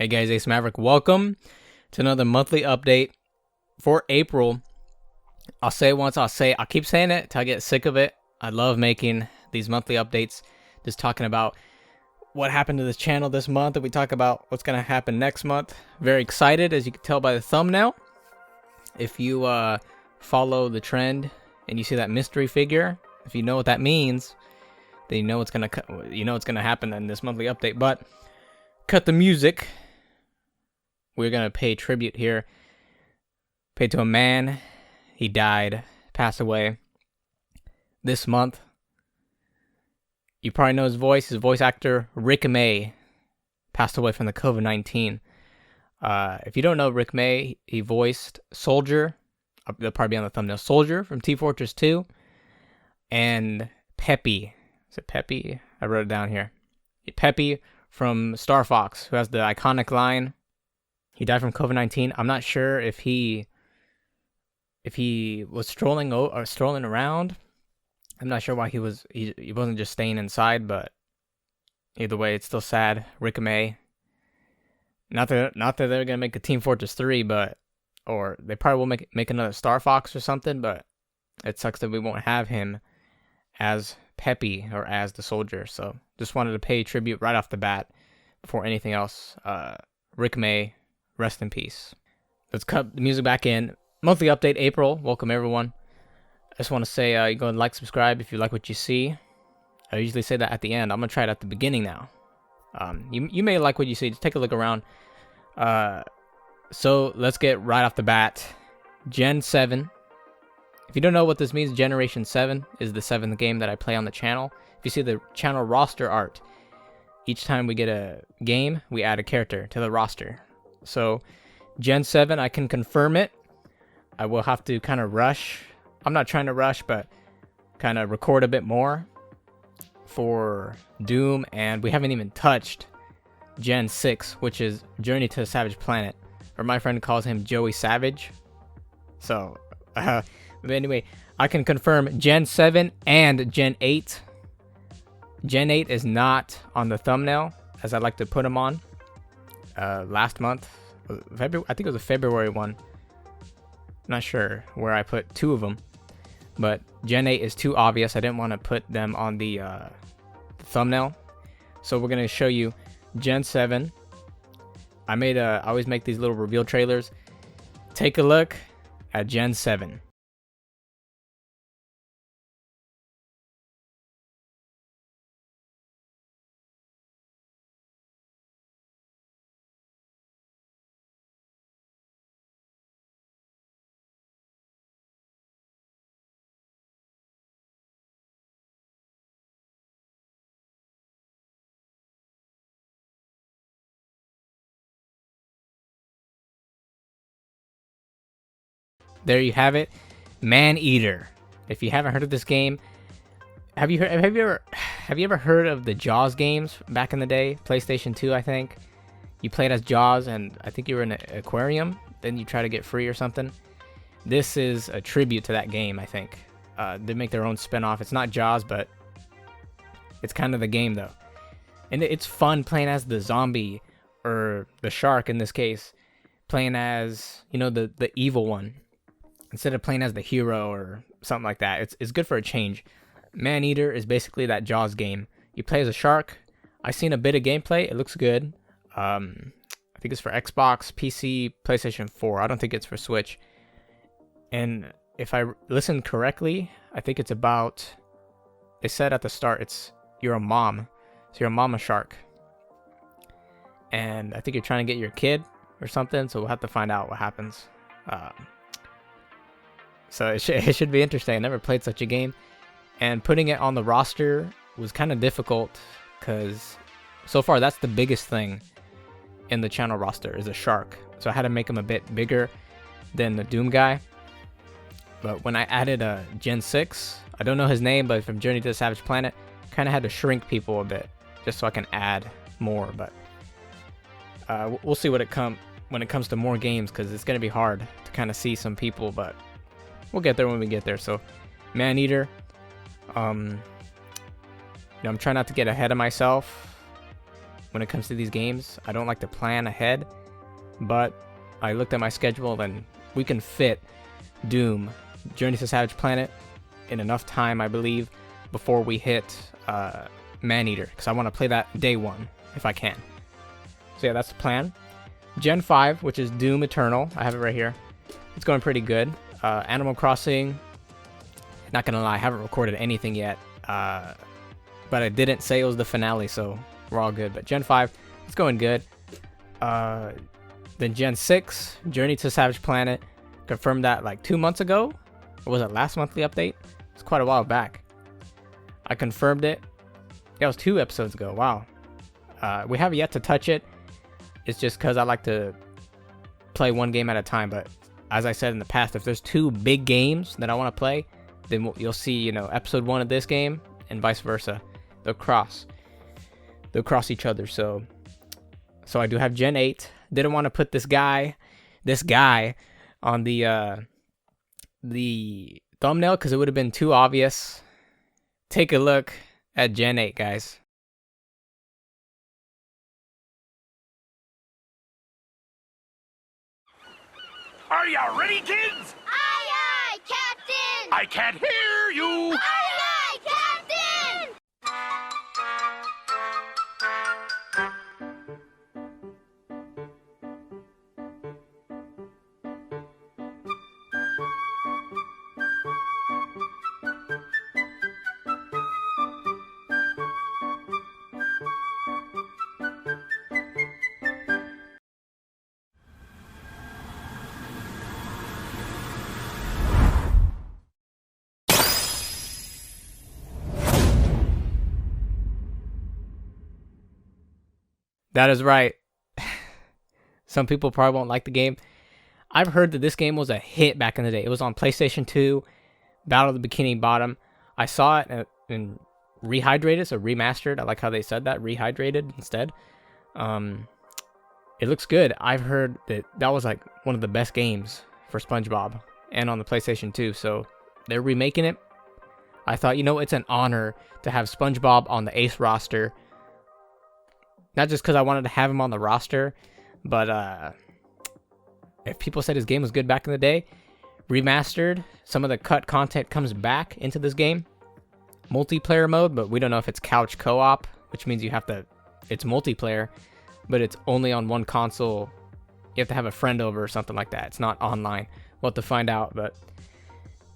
Hey guys, Asymmetric. Welcome to another monthly update for April. I'll say it once, I'll keep saying it till I get sick of it. I love making these monthly updates, just talking about what happened to this channel this month, and we talk about what's going to happen next month. Very excited, as you can tell by the thumbnail. If you follow the trend and you see that mystery figure, if you know what that means, then you know what's going to happen in this monthly update. But cut the music. We're going to pay tribute here. Pay to a man. He died, passed away this month. You probably know his voice. His voice actor, Rick May, passed away from the COVID-19. If you don't know Rick May, he voiced Soldier. They'll probably be on the thumbnail. Soldier from T-Fortress 2. And Peppy. Is it Peppy? I wrote it down here. Peppy from Star Fox, who has the iconic line. He died from COVID-19. I'm not sure if he was strolling around. I'm not sure why he wasn't just staying inside, but either way, it's still sad. Rick May. Not that they're gonna make a Team Fortress 3, or they probably will make another Star Fox or something, but it sucks that we won't have him as Peppy or as the soldier. So just wanted to pay tribute right off the bat before anything else. Rick May, rest in peace. Let's cut the music back in. Monthly update, April. Welcome everyone. I just want to say you go and like, subscribe if you like what you see. I usually say that at the end. I'm gonna try it at the beginning now. You may like what you see. Just take a look around. So let's get right off the bat. Gen 7. If you don't know what this means, Generation 7 is the 7th game that I play on the channel. If you see the channel roster art, each time we get a game, we add a character to the roster. So Gen 7, I can confirm it. I will have to kind of rush. I'm not trying to rush, but kind of record a bit more for Doom, and we haven't even touched Gen 6, which is Journey to the Savage Planet, or my friend calls him Joey Savage. So, but anyway, I can confirm Gen 7 and Gen 8. Gen 8 is not on the thumbnail, as I like to put them on. Last month, I think it was a February one. Not sure where I put two of them, but Gen 8 is too obvious. I didn't want to put them on the thumbnail, so we're gonna show you Gen 7. I always make these little reveal trailers. Take a look at Gen 7. There you have it, Maneater. If you haven't heard of this game, have you ever heard of the Jaws games back in the day? PlayStation 2, I think. You played as Jaws, and I think you were in an aquarium. Then you try to get free or something. This is a tribute to that game, I think. They make their own spin-off. It's not Jaws, but it's kind of the game though, and it's fun playing as the zombie or the shark in this case, playing as the evil one, instead of playing as the hero or something like that. It's good for a change. Maneater is basically that Jaws game. You play as a shark. I've seen a bit of gameplay. It looks good. I think it's for Xbox, PC, PlayStation 4. I don't think it's for Switch. And if I listened correctly, I think it's about, they said at the start, you're a mom. So you're a mama shark. And I think you're trying to get your kid or something. So we'll have to find out what happens. So it should be interesting. I never played such a game, and putting it on the roster was kind of difficult because so far that's the biggest thing in the channel roster is a shark. So I had to make him a bit bigger than the Doom guy. But when I added a Gen 6, I don't know his name, but from Journey to the Savage Planet, kind of had to shrink people a bit just so I can add more. But we'll see when it comes to more games, because it's going to be hard to kind of see some people, but we'll get there when we get there. So, Maneater. I'm trying not to get ahead of myself. when it comes to these games. I don't like to plan ahead, but I looked at my schedule and we can fit Doom, Journey to Savage Planet in enough time, I believe, before we hit Maneater, because I want to play that day one if I can. So yeah, that's the plan. Gen 5, which is Doom Eternal, I have it right here. It's going pretty good. Animal Crossing, not gonna lie, I haven't recorded anything yet, but I didn't say it was the finale, so we're all good. But Gen 5, it's going good. Then Gen 6, Journey to Savage Planet, confirmed that like 2 months ago, or was it last monthly update? It's quite a while back. I confirmed it. That was 2 episodes ago. Wow. We have yet to touch it. It's just because I like to play one game at a time. But as I said in the past, if there's 2 big games that I want to play, then you'll see, you know, episode 1 of this game and vice versa. They'll cross each other. So I do have Gen 8. Didn't want to put this guy on the thumbnail because it would have been too obvious. Take a look at Gen 8, guys. Are you ready, kids? Aye, aye, Captain! I can't hear you! Aye, aye, Captain! That is right. Some people probably won't like the game. I've heard that this game was a hit back in the day. It was on PlayStation 2, Battle of the Bikini Bottom. I saw it in Rehydrated, so remastered. I like how they said that, Rehydrated instead. It looks good. I've heard that was like one of the best games for SpongeBob and on the PlayStation 2, so they're remaking it. I thought, you know, it's an honor to have SpongeBob on the Ace roster. Not just because I wanted to have him on the roster, but if people said his game was good back in the day, remastered, some of the cut content comes back into this game. Multiplayer mode, but we don't know if it's couch co-op, which means it's multiplayer, but it's only on one console. You have to have a friend over or something like that. It's not online. We'll have to find out, but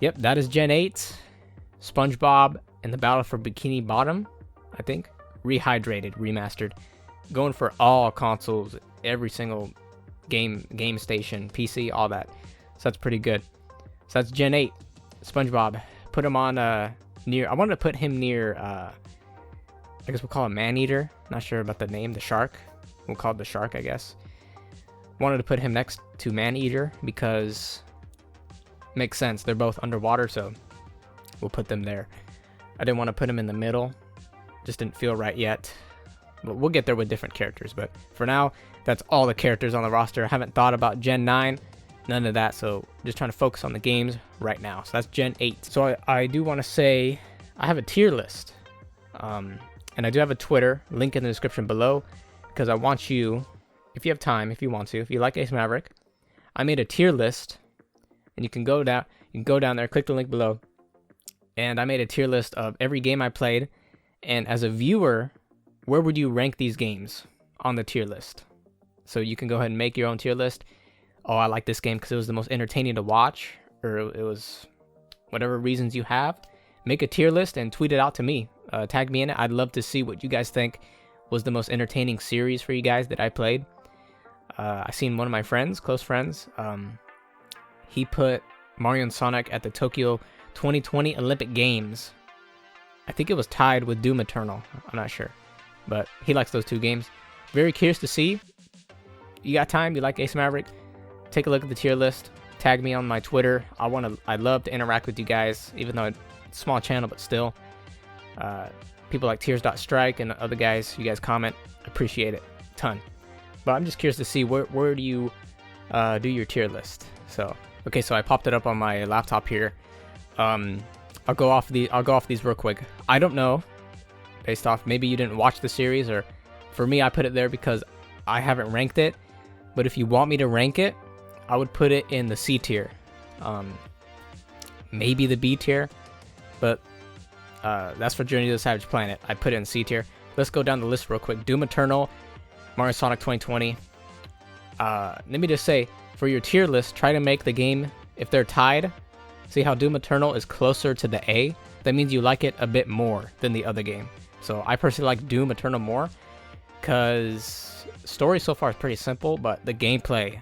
yep, that is Gen 8. SpongeBob and the Battle for Bikini Bottom, I think. Rehydrated, remastered. Going for all consoles, every single game station, PC, all that. So that's pretty good. So that's Gen 8. SpongeBob. Put him on near. I wanted to put him near. I guess we'll call him Maneater. Not sure about the name. The shark. We'll call it the shark, I guess. Wanted to put him next to Maneater because makes sense. They're both underwater, so we'll put them there. I didn't want to put him in the middle. Just didn't feel right yet. But we'll get there with different characters. But for now, that's all the characters on the roster. I haven't thought about Gen 9. None of that. So just trying to focus on the games right now. So that's Gen 8. So I do want to say I have a tier list. And I do have a Twitter. Link in the description below. Because I want you, if you have time, if you want to, if you like Ace Maverick, I made a tier list. And you can go down there, click the link below. And I made a tier list of every game I played. And as a viewer, where would you rank these games on the tier list? So you can go ahead and make your own tier list. Oh, I like this game because it was the most entertaining to watch, or it was whatever reasons you have. Make a tier list and tweet it out to me. Tag me in it. I'd love to see what you guys think was the most entertaining series for you guys that I played. I seen one of my friends, close friends, he put Mario and Sonic at the Tokyo 2020 Olympic Games. I think it was tied with Doom Eternal. I'm not sure. But he likes those 2 games. Very curious to see. You got time? You like Ace Maverick? Take a look at the tier list. Tag me on my Twitter. I'd love to interact with you guys, even though it's a small channel, but still. People like Tears.Strike and other guys, you guys comment. Appreciate it. A ton. But I'm just curious to see where do you do your tier list. So okay, so I popped it up on my laptop here. I'll go off these real quick. I don't know, based off maybe you didn't watch the series or for me, I put it there because I haven't ranked it. But if you want me to rank it, I would put it in the C tier. Maybe the B tier, but that's for Journey to the Savage Planet. I put it in C tier. Let's go down the list real quick. Doom Eternal, Mario Sonic 2020. Let me just say, for your tier list, try to make the game, if they're tied, see how Doom Eternal is closer to the A? That means you like it a bit more than the other game. So I personally like Doom Eternal more, because story so far is pretty simple, but the gameplay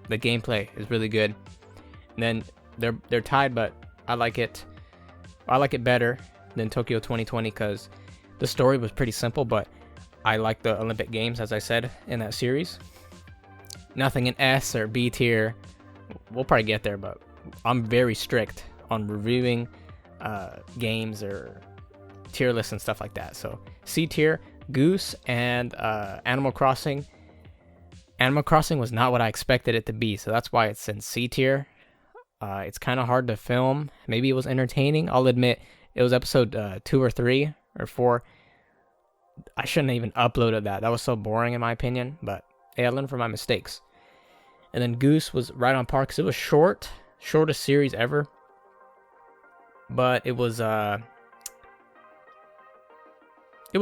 is really good. And then they're tied, but I like it better than Tokyo 2020 because the story was pretty simple, but I like the Olympic Games, as I said, in that series. Nothing in S or B tier. We'll probably get there, but I'm very strict on reviewing games or tier lists and stuff like that. So C tier, Goose, and Animal Crossing. Animal Crossing was not what I expected it to be, so that's why it's in C tier. It's kind of hard to film. Maybe it was entertaining. I'll admit it was episode 2 or 3 or 4. I shouldn't have even uploaded that. That was so boring in my opinion, but hey, I learned from my mistakes. And then Goose was right on par because it was shortest series ever. But it was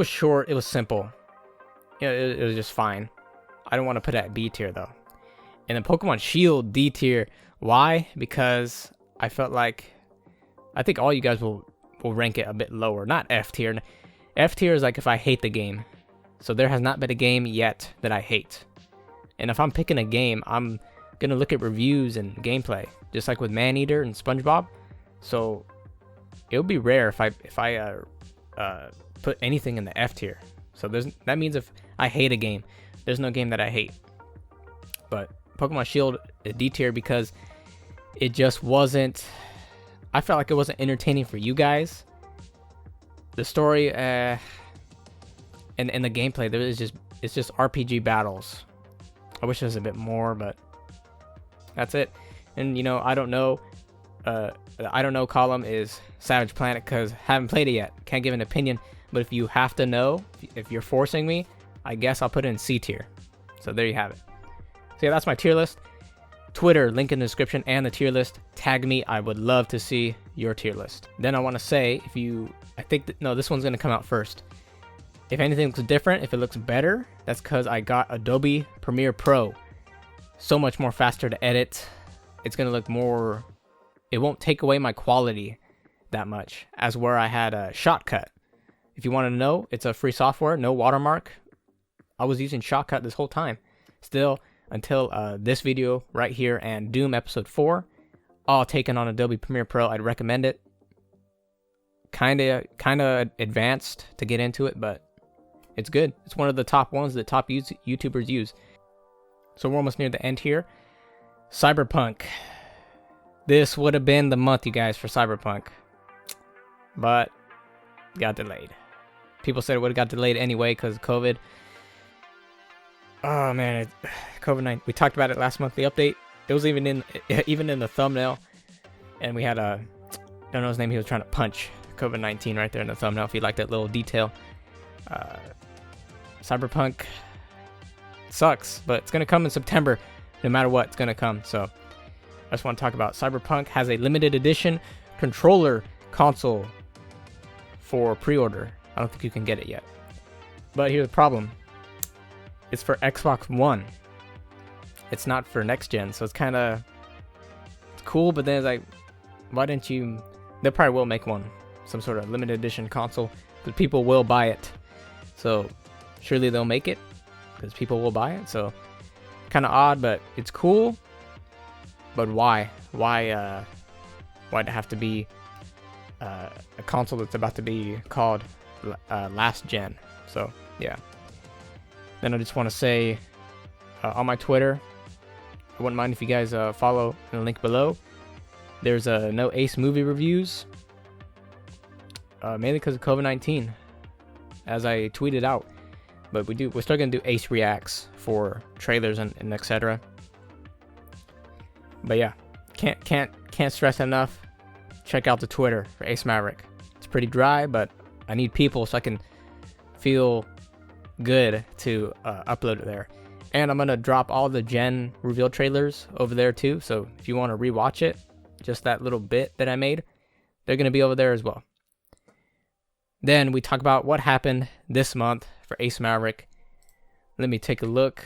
short. It was simple. It was just fine. I don't want to put it at B tier though. And then Pokemon Shield D tier. Why? Because I felt like I think all you guys will rank it a bit lower. Not F tier. F tier is like if I hate the game. So there has not been a game yet that I hate. And if I'm picking a game, I'm gonna look at reviews and gameplay, just like with Maneater and SpongeBob. So it would be rare if I put anything in the F tier. So that means if I hate a game, there's no game that I hate. But Pokemon Shield D tier because it just wasn't. I felt like it wasn't entertaining for you guys. The story and the gameplay, it's just RPG battles. I wish there was a bit more, but that's it. And I don't know. I don't know column is Savage Planet because haven't played it yet. Can't give an opinion. But if you have to know, if you're forcing me, I guess I'll put it in C tier. So there you have it. So yeah, that's my tier list. Twitter, link in the description, and the tier list. Tag me. I would love to see your tier list. Then I want to say, this one's going to come out first. If anything looks different, if it looks better, that's because I got Adobe Premiere Pro. So much more faster to edit. It's going to look more. It won't take away my quality that much as where I had a Shotcut. If you want to know, it's a free software, no watermark. I was using Shotcut this whole time. Still, until this video right here and Doom Episode 4, all taken on Adobe Premiere Pro. I'd recommend it. Kind of advanced to get into it, but it's good. It's one of the top ones that top YouTubers use. So we're almost near the end here. Cyberpunk. This would have been the month, you guys, for Cyberpunk. But got delayed. People said it would have got delayed anyway because of COVID. Oh man, COVID-19. We talked about it last month, the update. It was even in the thumbnail. And we had I don't know his name, he was trying to punch COVID-19 right there in the thumbnail if you like that little detail. Cyberpunk sucks, but it's going to come in September. No matter what, it's going to come. So I just want to talk about Cyberpunk has a limited edition controller console for pre-order. I don't think you can get it yet. But here's the problem. It's for Xbox One. It's not for next gen, so it's kind of cool, but then it's like, why didn't you? They probably will make one, some sort of limited edition console, because people will buy it. So surely they'll make it, because people will buy it. So kind of odd, but it's cool. But why? Why'd it have to be a console that's about to be called last gen? So yeah. Then I just want to say on my Twitter, I wouldn't mind if you guys follow in the link below. There's no Ace movie reviews, mainly because of COVID-19, as I tweeted out. But we're still gonna do Ace reacts for trailers and etc. But yeah, can't stress enough. Check out the Twitter for Ace Maverick. It's pretty dry, but I need people so I can feel good to upload it there. And I'm gonna drop all the Gen reveal trailers over there too. So if you want to rewatch it, just that little bit that I made, they're gonna be over there as well. Then we talk about what happened this month for Asymmetric. Let me take a look.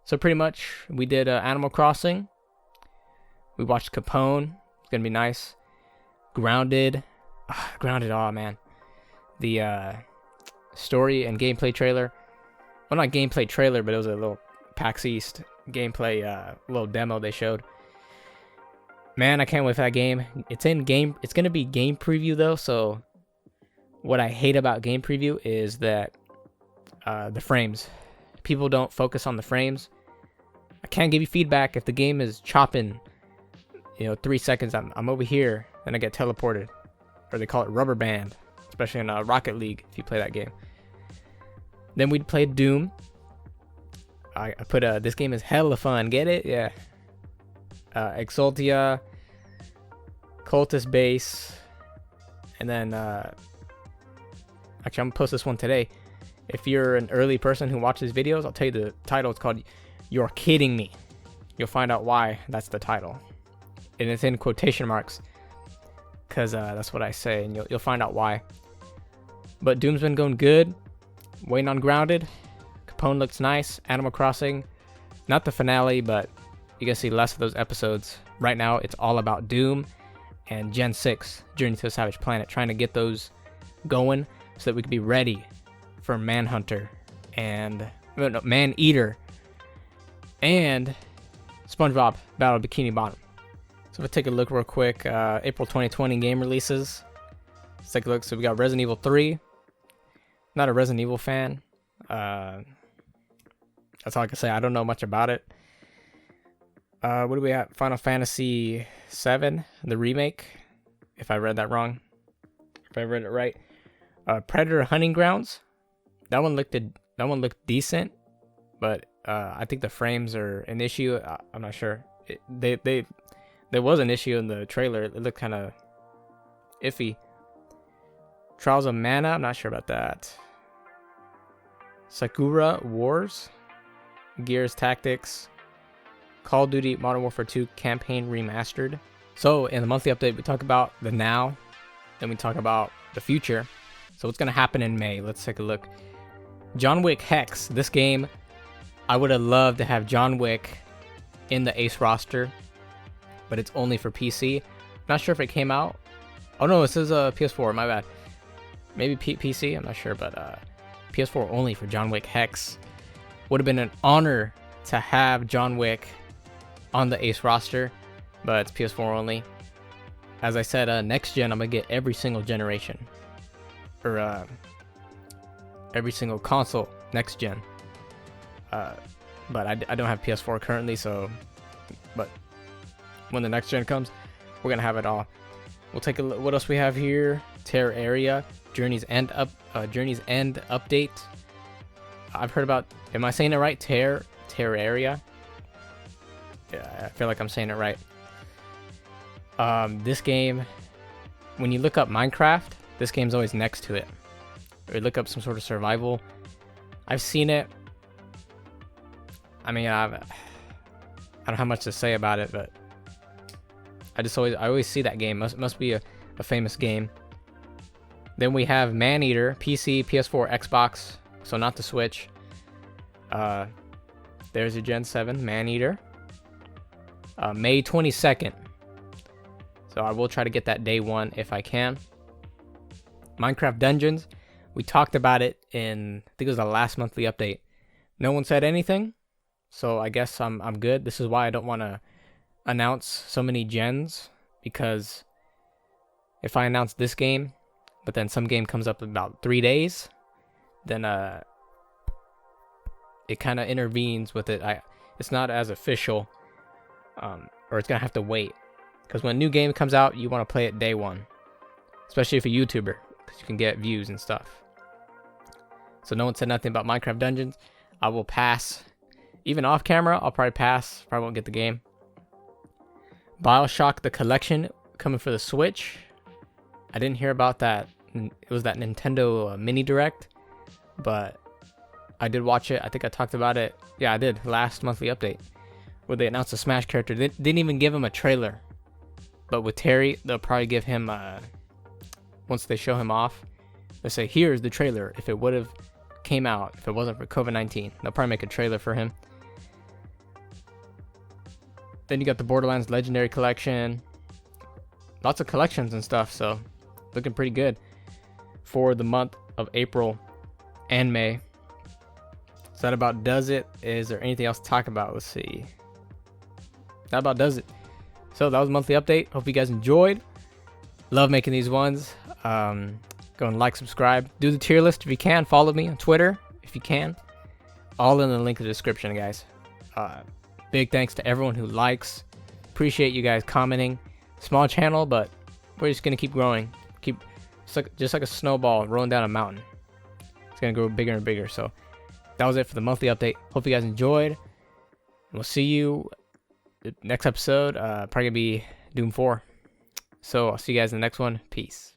So pretty much we did Animal Crossing. We watched Capone. It's gonna be nice. Grounded. Grounded. Oh man, the story and gameplay trailer. Well, not gameplay trailer, but it was a little PAX East gameplay little demo they showed. Man, I can't wait for that game. It's in game. It's gonna be game preview though. So what I hate about game preview is that the frames. People don't focus on the frames. I can't give you feedback if the game is chopping. 3 seconds. I'm over here, and I get teleported, or they call it rubber band, especially in Rocket League if you play that game. Then we played Doom. I put this game is hella fun. Get it? Yeah. Exultia, Cultist Base, and then actually I'm gonna post this one today. If you're an early person who watches videos, I'll tell you the title. It's called "You're Kidding Me." You'll find out why that's the title, and it's in quotation marks, because that's what I say, and you'll find out why. But Doom's been going good. Waiting on Grounded. Capone looks nice. Animal Crossing, not the finale, but you can see less of those episodes. Right now, it's all about Doom and Gen 6, Journey to a Savage Planet, trying to get those going so that we can be ready for Manhunter and Maneater and SpongeBob Battle of Bikini Bottom. So if I take a look real quick, April 2020 game releases. Let's take a look. So we got Resident Evil 3. Not a Resident Evil fan. That's all I can say. I don't know much about it. What do we have? Final Fantasy 7, the remake. If I read that wrong. If I read it right. Predator Hunting Grounds. That one looked decent, but I think the frames are an issue. I'm not sure. There was an issue in the trailer. It looked kind of iffy. Trials of Mana. I'm not sure about that. Sakura Wars. Gears Tactics. Call of Duty Modern Warfare 2 Campaign Remastered. So in the monthly update, we talk about the now, then we talk about the future. So what's going to happen in May? Let's take a look. John Wick Hex. This game, I would have loved to have John Wick in the Ace roster, but it's only for PC. Not sure if it came out. Oh no, this is a PS4. My bad. Maybe PC. I'm not sure, but PS4 only for John Wick Hex. Would have been an honor to have John Wick on the Ace roster, but it's PS4 only. As I said, next gen I'm gonna get every single generation, or every single console next gen. But I don't have PS4 currently, so but when the next gen comes, we're gonna have it all. We'll take a look. What else we have here? Terraria, Journey's End update. I've heard about. Am I saying it right? Terraria. Yeah, I feel like I'm saying it right. This game, when you look up Minecraft, this game's always next to it. Or you look up some sort of survival. I've seen it. I mean, I don't have much to say about it, but I always see that game. Must be a famous game. Then we have Maneater, PC, PS4, Xbox, so not the Switch. There's a Gen 7 Maneater. May 22nd. So I will try to get that day one if I can. Minecraft Dungeons. We talked about it in, I think it was the last monthly update. No one said anything, so I guess I'm good. This is why I don't want to announce so many gens, because if I announce this game, but then some game comes up in about 3 days, then it kind of intervenes with it. It's not as official, or it's gonna have to wait, because when a new game comes out, you want to play it day one, especially if you're a YouTuber, because you can get views and stuff. So no one said nothing about Minecraft Dungeons. I will pass. Even off camera, I'll probably pass. Probably won't get the game. BioShock the Collection coming for the Switch. I didn't hear about that. It was that Nintendo mini direct, but I did watch it. I think I talked about it. Yeah, I did. Last monthly update, where they announced a Smash character. They didn't even give him a trailer. But with Terry, they'll probably give him, once they show him off, they'll say, here's the trailer. If it would have came out, if it wasn't for COVID-19, they'll probably make a trailer for him. Then you got the Borderlands Legendary Collection. Lots of collections and stuff, so looking pretty good for the month of April and May. So that about does it. Is there anything else to talk about? Let's see. That about does it. So that was a monthly update. Hope you guys enjoyed. Love making these ones. Go and like, subscribe. Do the tier list if you can. Follow me on Twitter if you can. All in the link in the description, guys. Big thanks to everyone who likes. Appreciate you guys commenting. Small channel, but we're just going to keep growing. Just like a snowball rolling down a mountain. It's going to grow bigger and bigger. So that was it for the monthly update. Hope you guys enjoyed. We'll see you next episode. Probably going to be Doom 4. So I'll see you guys in the next one. Peace.